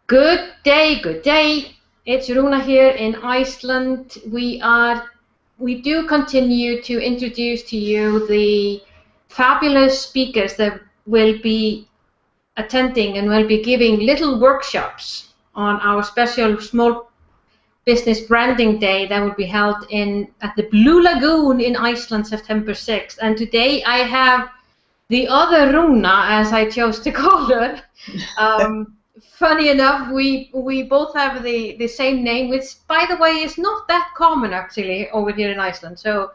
Good day, good day. It's Runa here in Iceland. We do continue to introduce to you the fabulous speakers that will be attending and will be giving little workshops on our special small business branding day that will be held at the Blue Lagoon in Iceland, September 6th. And today I have the other Runa, as I chose to call her. Funny enough, we both have the same name, which, by the way, is not that common actually over here in Iceland. So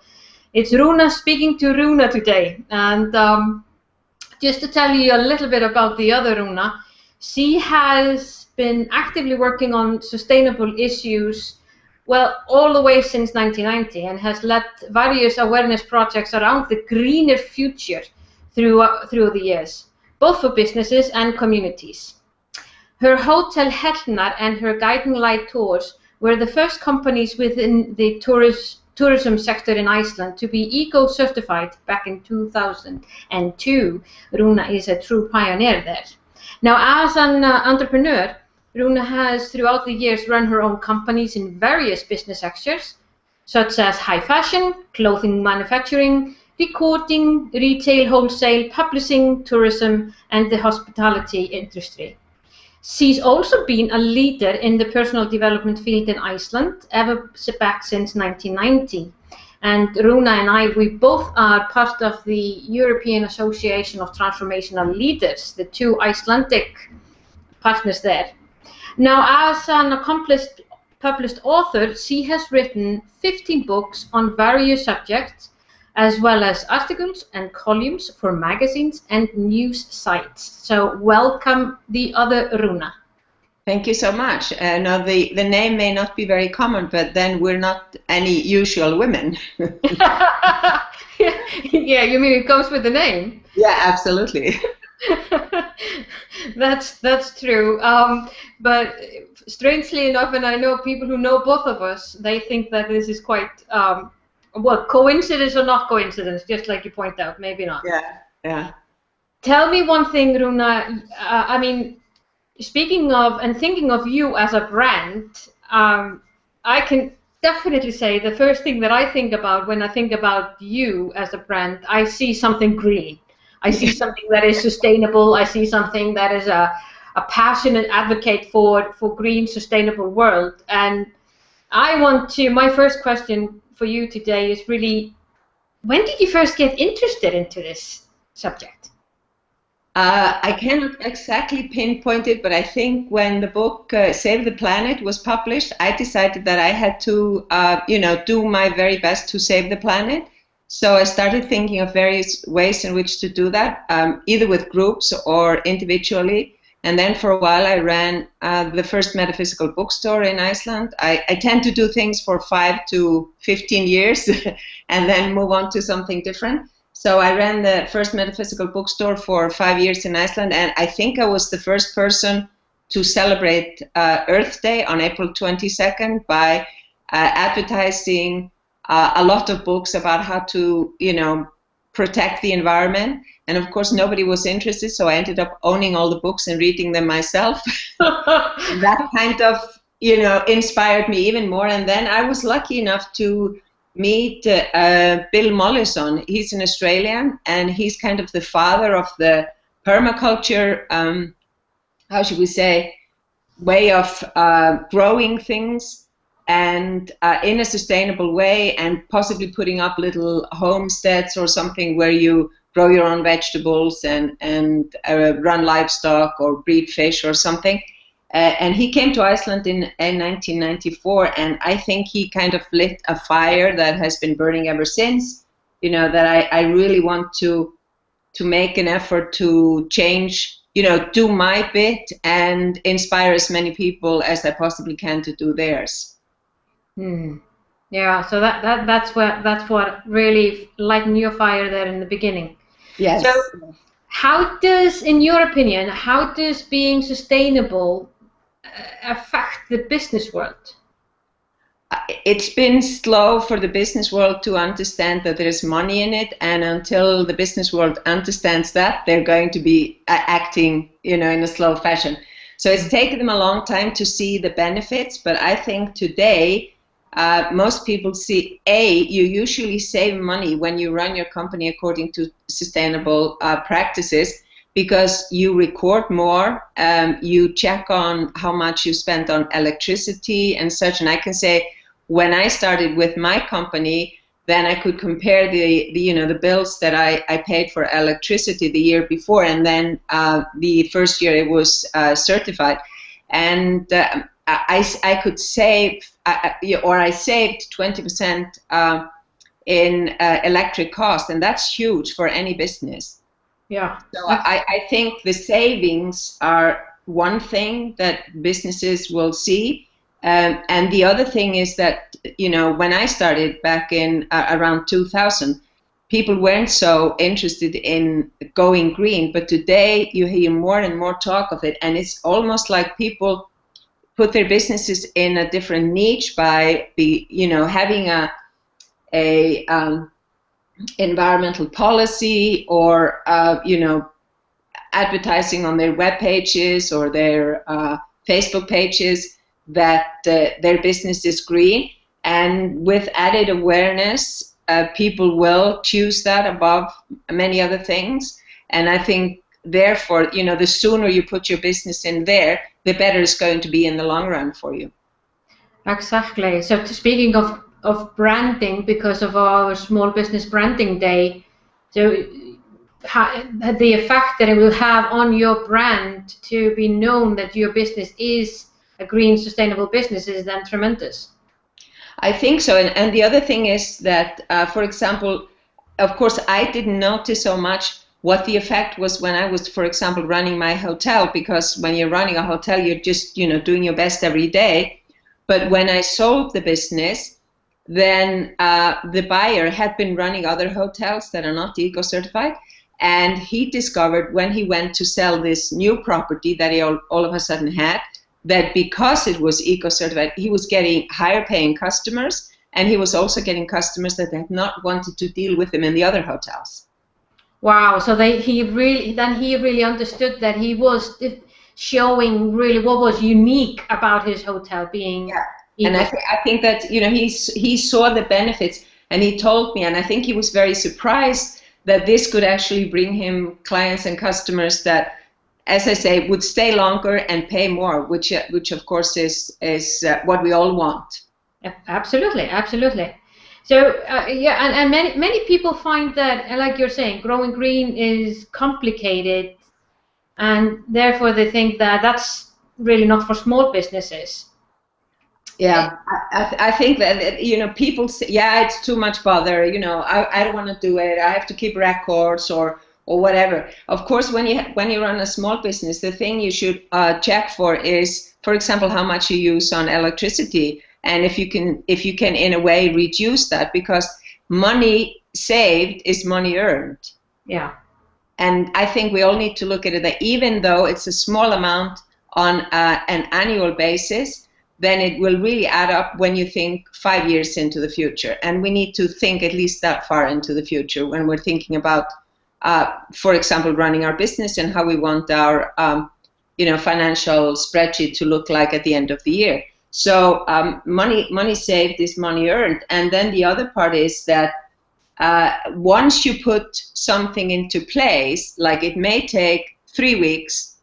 it's Runa speaking to Runa today. And just to tell you a little bit about the other Runa, she has been actively working on sustainable issues, well, all the way since 1990, and has led various awareness projects around the greener future through the years, both for businesses and communities. Her Hotel Hellnar and her guiding light tours were the first companies within the tourism sector in Iceland to be eco-certified back in 2002. Runa is a true pioneer there. Now, as an entrepreneur, Runa has throughout the years run her own companies in various business sectors, such as high fashion, clothing manufacturing, recording, retail, wholesale, publishing, tourism, and the hospitality industry. She's also been a leader in the personal development field in Iceland ever back since 1990. And Runa and we both are part of the European Association of Transformational Leaders, the two Icelandic partners there. Now, as an accomplished published author, she has written 15 books on various subjects, as well as articles and columns for magazines and news sites. So welcome, the other Runa. Thank you so much. Now the name may not be very common, but then we're not any usual women. Yeah, you mean it goes with the name? Yeah, absolutely. That's true. But strangely enough, and I know people who know both of us, they think that this is quite well, coincidence or not coincidence, just like you point out, maybe not. Yeah. Tell me one thing, Runa. I mean, speaking of and thinking of you as a brand, I can definitely say the first thing that I think about when I think about you as a brand, I see something green. I see something that is sustainable. I see something that is a passionate advocate for green, sustainable world. And my first question for you today is really, when did you first get interested into this subject? I cannot exactly pinpoint it, but I think when the book Save the Planet was published, I decided that I had to, do my very best to save the planet. So I started thinking of various ways in which to do that, either with groups or individually. And then for a while I ran the first metaphysical bookstore in Iceland. I tend to do things for 5 to 15 years and then move on to something different. So I ran the first metaphysical bookstore for 5 years in Iceland, and I think I was the first person to celebrate Earth Day on April 22nd by advertising a lot of books about how to, protect the environment. And of course, nobody was interested, so I ended up owning all the books and reading them myself. That kind of, inspired me even more. And then I was lucky enough to meet Bill Mollison. He's an Australian, and he's kind of the father of the permaculture, how should we say, way of growing things and in a sustainable way, and possibly putting up little homesteads or something where you grow your own vegetables and run livestock or breed fish or something. And he came to Iceland in 1994, and I think he kind of lit a fire that has been burning ever since. That I really want to make an effort to change, do my bit and inspire as many people as I possibly can to do theirs. Yeah, so that's what really lightened your fire there in the beginning. Yes. So in your opinion, how does being sustainable affect the business world? It's been slow for the business world to understand that there's money in it, and until the business world understands that, they're going to be acting, in a slow fashion. So it's taken them a long time to see the benefits, but I think today most people see, you usually save money when you run your company according to sustainable practices, because you record more, you check on how much you spent on electricity and such. And I can say, when I started with my company, then I could compare the bills that I paid for electricity the year before, and then the first year it was certified, and I could save, or I saved 20% in electric cost, and that's huge for any business. Yeah. So I think the savings are one thing that businesses will see. And the other thing is that, when I started back in around 2000, people weren't so interested in going green. But today you hear more and more talk of it. And it's almost like people put their businesses in a different niche by having a environmental policy, or advertising on their web pages or their Facebook pages that their business is green. And with added awareness, people will choose that above many other things. And I think, therefore, the sooner you put your business in there, the better it's going to be in the long run for you. Exactly. So speaking of branding, because of our Small Business Branding Day, so the effect that it will have on your brand to be known that your business is a green, sustainable business is then tremendous. I think so. And the other thing is that, for example, of course, I didn't notice so much what the effect was when I was, for example, running my hotel, because when you're running a hotel, you're just, doing your best every day. But when I sold the business, then the buyer had been running other hotels that are not eco-certified. And he discovered, when he went to sell this new property that he all of a sudden had, that because it was eco-certified, he was getting higher paying customers, and he was also getting customers that had not wanted to deal with him in the other hotels. Wow! So he really understood that he was showing really what was unique about his hotel being. Yeah. And I think that he saw the benefits, and he told me, and I think he was very surprised that this could actually bring him clients and customers that, as I say, would stay longer and pay more, which of course is what we all want. Absolutely, absolutely. So and many people find that, like you're saying, growing green is complicated, and therefore they think that that's really not for small businesses. Yeah, I think that people say, yeah, it's too much bother. I don't want to do it. I have to keep records or whatever. Of course, when you run a small business, the thing you should check for is, for example, how much you use on electricity, and if you can in a way reduce that, because money saved is money earned. Yeah. And I think we all need to look at it that even though it's a small amount on an annual basis, then it will really add up when you think 5 years into the future. And we need to think at least that far into the future when we're thinking about, for example, running our business and how we want our financial spreadsheet to look like at the end of the year. So money saved is money earned. And then the other part is that once you put something into place, like it may take 3 weeks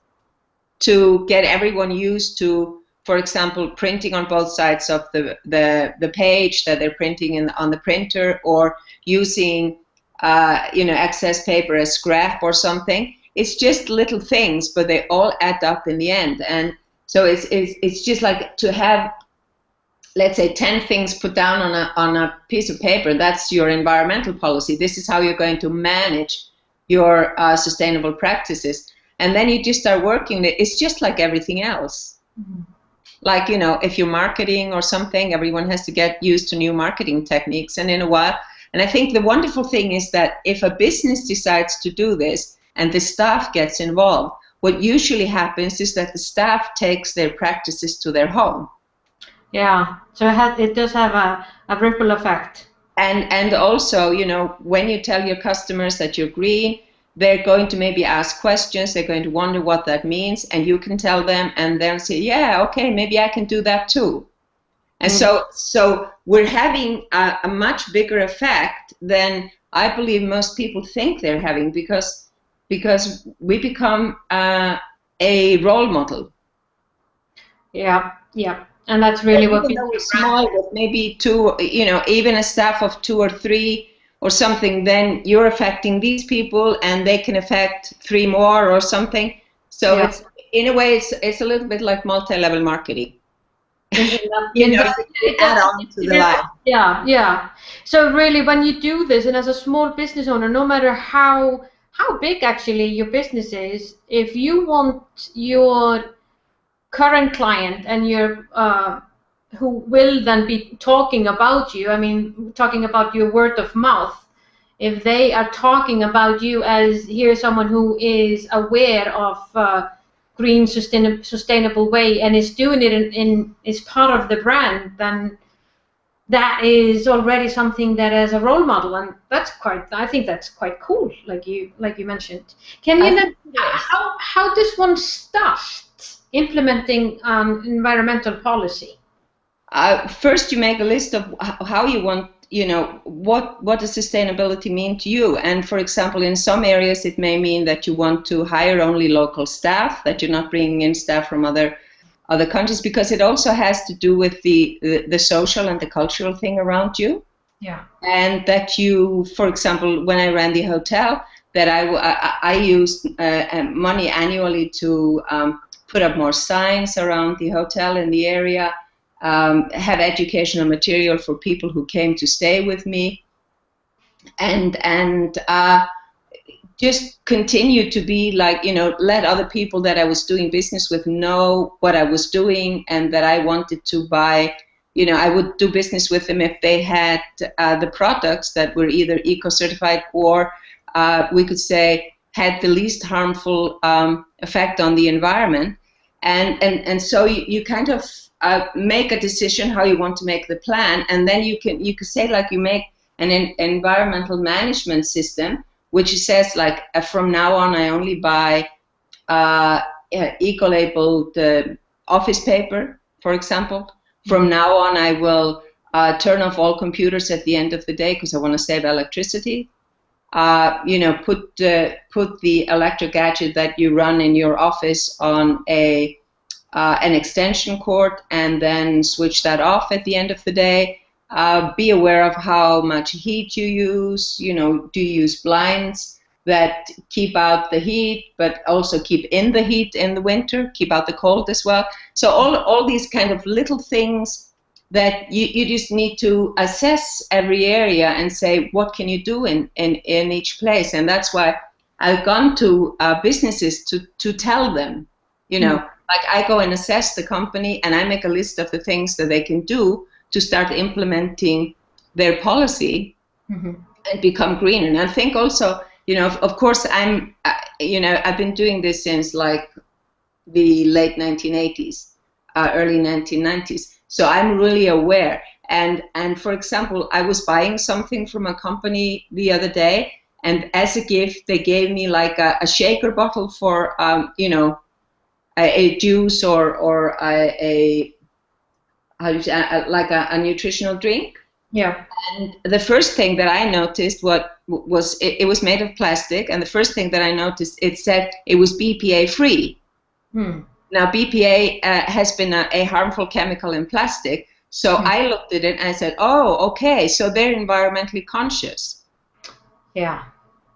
to get everyone used to, for example, printing on both sides of the page that they're printing on the printer, or using excess paper as scrap or something. It's just little things, but they all add up in the end. And so it's just like to have, let's say, 10 things put down on a piece of paper. That's your environmental policy. This is how you're going to manage your sustainable practices. And then you just start working it. It's just like everything else. Mm-hmm. Like, if you're marketing or something, everyone has to get used to new marketing techniques. And in a while, and I think the wonderful thing is that if a business decides to do this and the staff gets involved, what usually happens is that the staff takes their practices to their home. Yeah, so it does have a ripple effect. And also, when you tell your customers that you're green, they're going to maybe ask questions, they're going to wonder what that means, and you can tell them, and they'll say, yeah, okay, maybe I can do that too. And so we're having a much bigger effect than I believe most people think they're having, because we become a role model. Yeah, yeah. And that's really what even though we're small, with maybe two, even a staff of 2 or 3 or something, then you're affecting these people and they can affect 3 more or something. So it's, in a way, it's a little bit like multi-level marketing. Add on to the life. Yeah, yeah. So really, when you do this, and as a small business owner, no matter how big actually your business is, if you want your current client and your who will then be talking about you, I mean, talking about your word of mouth, if they are talking about you as here's someone who is aware of green sustainable way and is doing it in is part of the brand, then that is already something that is a role model, and I think that's quite cool, like you mentioned. Can you know how does one start implementing environmental policy? First, you make a list of how you want, what does sustainability mean to you? And for example, in some areas, it may mean that you want to hire only local staff, that you're not bringing in staff from other countries, because it also has to do with the social and the cultural thing around you. Yeah. And that you, for example, when I ran the hotel, that I used money annually to put up more signs around the hotel in the area, have educational material for people who came to stay with me, and just continue to be like, let other people that I was doing business with know what I was doing, and that I wanted to buy, I would do business with them if they had the products that were either eco-certified or we could say had the least harmful effect on the environment. And so you kind of make a decision how you want to make the plan, and then you could say, like, you make an environmental management system, which says, like, from now on I only buy eco-labeled office paper, for example. From now on I will turn off all computers at the end of the day because I want to save electricity. Put the electric gadget that you run in your office on an extension cord, and then switch that off at the end of the day. Be aware of how much heat you use. Do you use blinds that keep out the heat, but also keep in the heat in the winter, keep out the cold as well? So all these kind of little things that you just need to assess every area and say, what can you do in each place? And that's why I've gone to businesses to tell them, like, I go and assess the company and I make a list of the things that they can do to start implementing their policy and become green. And I think also, of course, I've been doing this since like the late 1980s, early 1990s. So I'm really aware. And for example, I was buying something from a company the other day, and as a gift, they gave me like a shaker bottle for, a juice or a nutritional drink. Yeah. And the first thing that I noticed was it was made of plastic, and the first thing that I noticed, it said it was BPA free. Now, BPA has been a harmful chemical in plastic, so I looked at it and I said, oh, okay, so they're environmentally conscious. Yeah.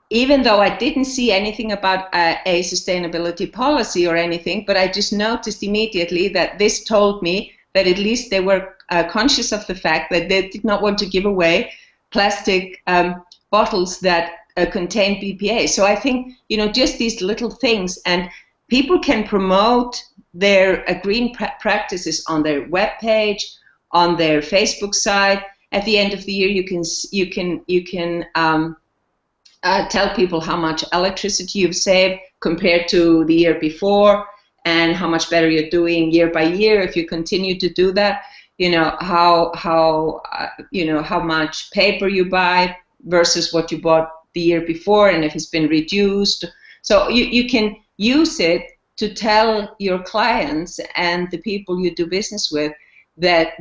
Even though I didn't see anything about a sustainability policy or anything, but I just noticed immediately that this told me that at least they were conscious of the fact that they did not want to give away plastic bottles that contain BPA. So I think, just these little things, and people can promote their green practices on their webpage, on their Facebook site. At the end of the year, you can tell people how much electricity you've saved compared to the year before, and how much better you're doing year by year if you continue to do that. How much paper you buy versus what you bought the year before and if it's been reduced. So you can use it to tell your clients and the people you do business with that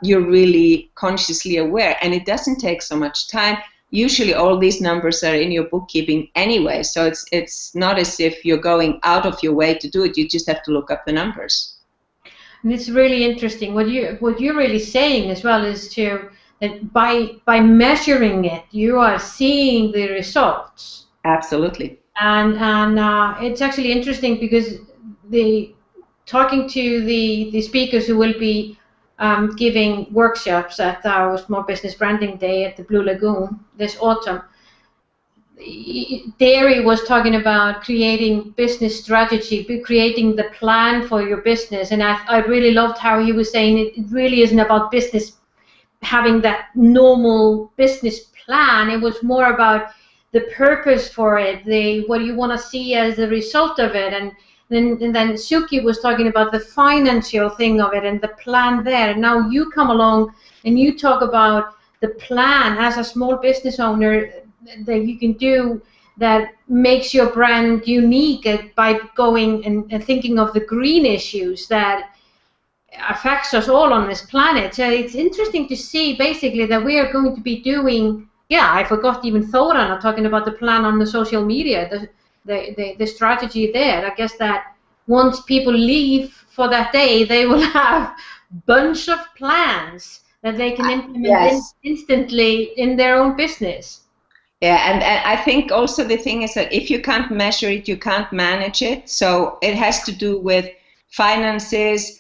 you're really consciously aware, and it doesn't take so much time. Usually all these numbers are in your bookkeeping anyway, so it's not as if you're going out of your way to do it. You just have to look up the numbers. And it's really interesting. What you're really saying as well is that by measuring it, you are seeing the results. Absolutely. And it's actually interesting because talking to the speakers who will be giving workshops at our Small Business Branding Day at the Blue Lagoon this autumn, Derry was talking about creating business strategy, creating the plan for your business, and I really loved how he was saying it really isn't about business having that normal business plan. It was more about the purpose for it, what you want to see as a result of it, and then Suki was talking about the financial thing of it and the plan there. And now you come along and you talk about the plan as a small business owner that you can do that makes your brand unique by going and thinking of the green issues that affects us all on this planet. So it's interesting to see basically that we are going to be doing, I forgot even Thorana talking about the plan on the social media, the strategy there. I guess that once people leave for that day, they will have a bunch of plans that they can implement instantly in their own business. Yeah, and I think also the thing is that if you can't measure it, you can't manage it. So it has to do with finances,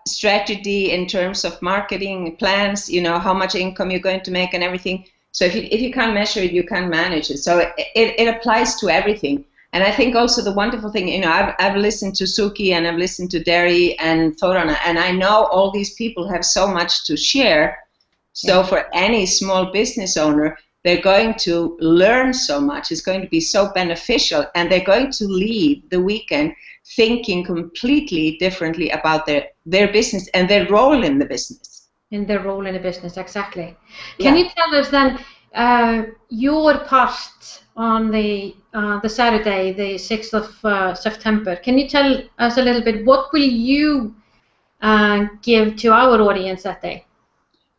strategy in terms of marketing plans, how much income you're going to make and everything. So if you can't measure it, you can't manage it. So it applies to everything. And I think also the wonderful thing, I've listened to Suki and I've listened to Derry and Thorana, and I know all these people have so much to share. So for any small business owner, they're going to learn so much. It's going to be so beneficial, and they're going to leave the weekend thinking completely differently about their business and their role in the business. In their role in the business, exactly. Can you tell us then your part on the Saturday, the 6th of September? Can you tell us a little bit, what will you give to our audience that day?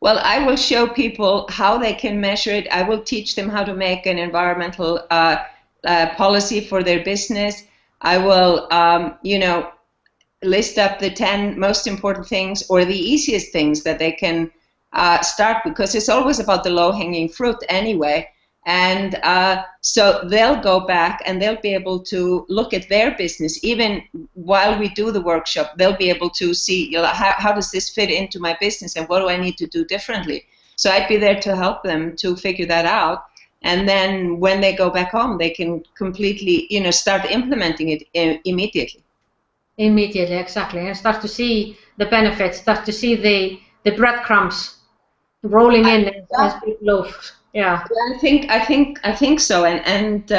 Well, I will show people how they can measure it. I will teach them how to make an environmental policy for their business. I will, list up the 10 most important things or the easiest things that they can start, because it's always about the low-hanging fruit anyway. And so they'll go back and they'll be able to look at their business. Even while we do the workshop, they'll be able to see, how does this fit into my business and what do I need to do differently? So I'd be there to help them to figure that out. And then when they go back home, they can completely, start implementing it immediately. Immediately, exactly. And start to see the benefits, start to see the breadcrumbs rolling in as big loaves. Yeah. I think so. And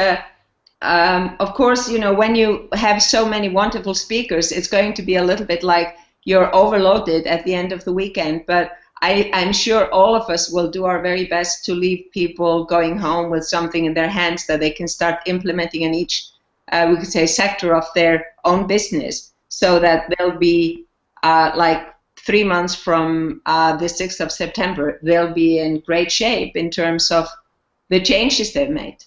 of course, when you have so many wonderful speakers, it's going to be a little bit like you're overloaded at the end of the weekend. But I'm sure all of us will do our very best to leave people going home with something in their hands that they can start implementing in each, we could say, sector of their own business, so that they'll be like 3 months from the 6th of September, they'll be in great shape in terms of the changes they've made.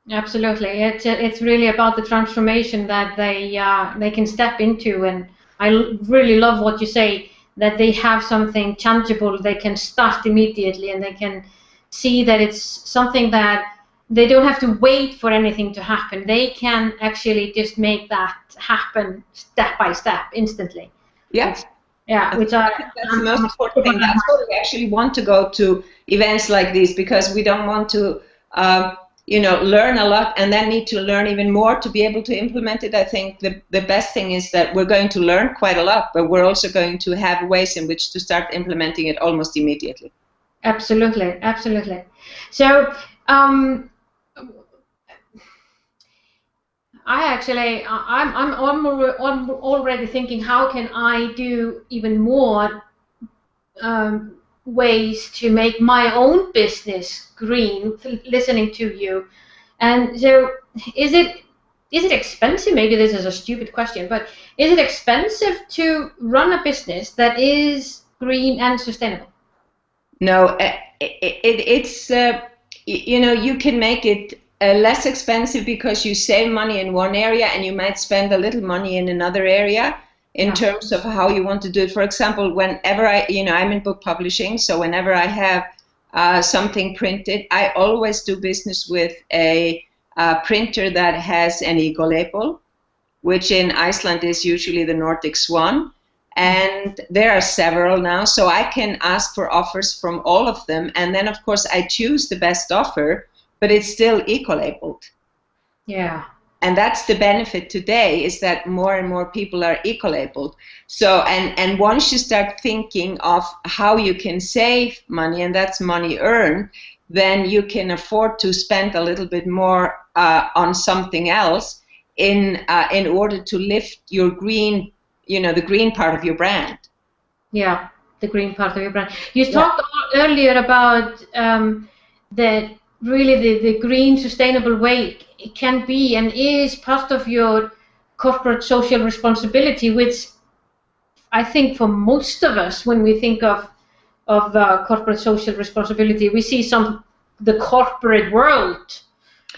Absolutely. It's really about the transformation that they can step into. And I really love what you say, that they have something tangible they can start immediately, and they can see that it's something that they don't have to wait for anything to happen. They can actually just make that happen step by step, instantly. Yeah. Yeah, which I think that's the most important thing. That's why we actually want to go to events like these, because we don't want to, learn a lot and then need to learn even more to be able to implement it. I think the best thing is that we're going to learn quite a lot, but we're also going to have ways in which to start implementing it almost immediately. Absolutely, absolutely. So, I'm already thinking, how can I do even more ways to make my own business green, listening to you. And so is it expensive? Maybe this is a stupid question, but is it expensive to run a business that is green and sustainable? No, it's you can make it less expensive because you save money in one area and you might spend a little money in another area in terms of how you want to do it. For example, whenever I'm in book publishing, so whenever I have something printed, I always do business with a printer that has an eco label, which in Iceland is usually the Nordic Swan. And there are several now, so I can ask for offers from all of them. And then, of course, I choose the best offer, but it's still eco-labeled. Yeah. And that's the benefit today, is that more and more people are eco-labeled. So, and once you start thinking of how you can save money, and that's money earned, then you can afford to spend a little bit more on something else in order to lift your green, the green part of your brand. Yeah, the green part of your brand. You talked earlier about that really the green sustainable way it can be and is part of your corporate social responsibility, which I think for most of us, when we think of corporate social responsibility, we see the corporate world.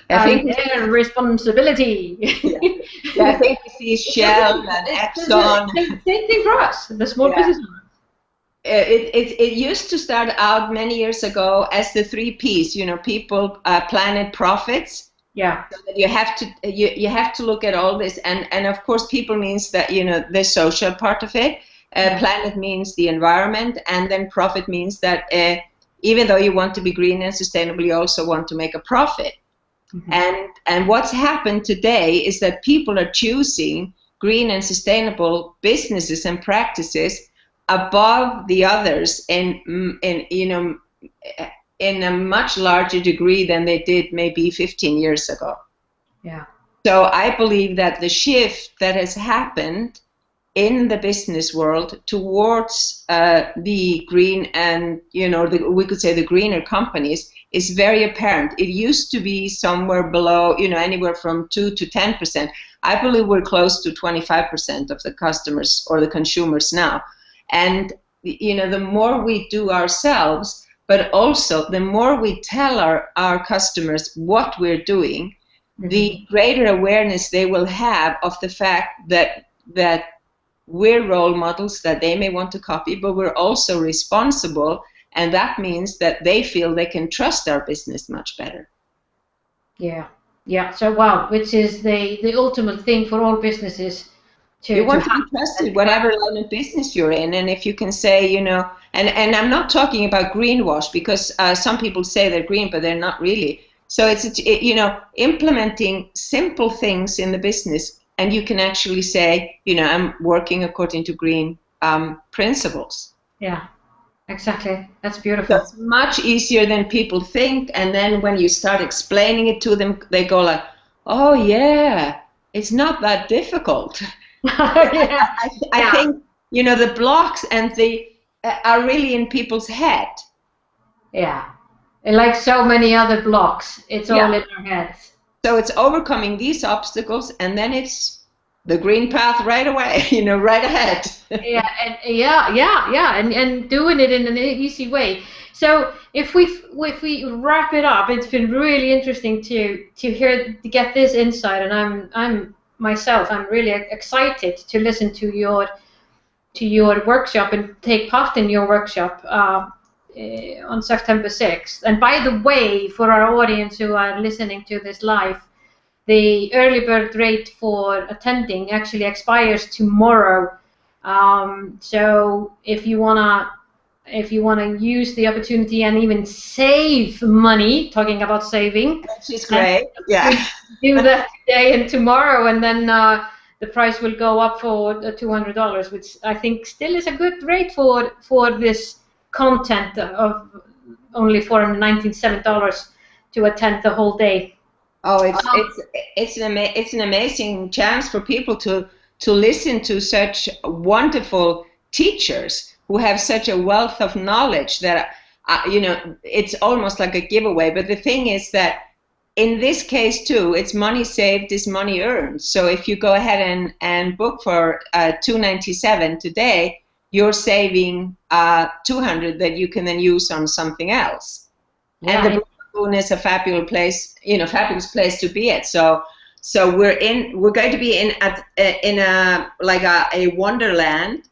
I think their responsibility. Yeah, I think we see Shell and Exxon. Same thing for us, the small business owners. It used to start out many years ago as the 3 Ps, people, planet, profits. Yeah. So that you have to look at all this, and of course, people means that the social part of it. Planet means the environment, and then profit means that even though you want to be green and sustainable, you also want to make a profit. Mm-hmm. And what's happened today is that people are choosing green and sustainable businesses and practices above the others in a much larger degree than they did maybe 15 years ago. Yeah. So I believe that the shift that has happened in the business world towards the green and we could say the greener companies is very apparent. It used to be somewhere below, anywhere from 2 to 10%. I believe we're close to 25% of the customers or the consumers now. And the more we do ourselves, but also the more we tell our customers what we're doing, mm-hmm. the greater awareness they will have of the fact that we're role models that they may want to copy, but we're also responsible, and that means that they feel they can trust our business much better. Yeah. So wow, which is the ultimate thing for all businesses. You want to be trusted whatever line of business you're in, and if you can say, and I'm not talking about greenwash, because some people say they're green, but they're not really. So it's implementing simple things in the business, and you can actually say, I'm working according to green principles. Yeah, exactly. That's beautiful. That's much easier than people think, and then when you start explaining it to them, they go like, oh yeah, it's not that difficult. Yeah. I think the blocks and are really in people's head. Yeah, and like so many other blocks, it's all in our heads. So it's overcoming these obstacles, and then it's the green path right away, right ahead. And doing it in an easy way. So if we wrap it up, it's been really interesting to get this insight, and I'm really excited to listen to your workshop and take part in your workshop on September 6th. And by the way, for our audience who are listening to this live, the early bird rate for attending actually expires tomorrow. So if you wanna use the opportunity and even save money, talking about saving, which is great, do that today and tomorrow, and then the price will go up for $200, which I think still is a good rate for this content of only $497 to attend the whole day. Oh, it's an amazing chance for people to listen to such wonderful teachers who have such a wealth of knowledge that, you know, it's almost like a giveaway. But the thing is that in this case too, it's money saved is money earned. So if you go ahead and book for $297 today, you're saving $200 that you can then use on something else. Yeah. And the Blue Lagoon is a fabulous place, you know, fabulous place to be at. So we're going to be in a wonderland,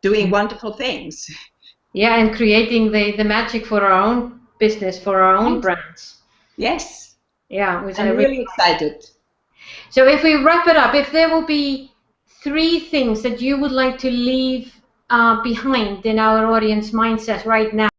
doing wonderful things. Yeah, and creating the magic for our own business, for our own brands. Yes. Yeah, I'm really excited. So if we wrap it up, if there will be 3 things that you would like to leave behind in our audience mindset right now,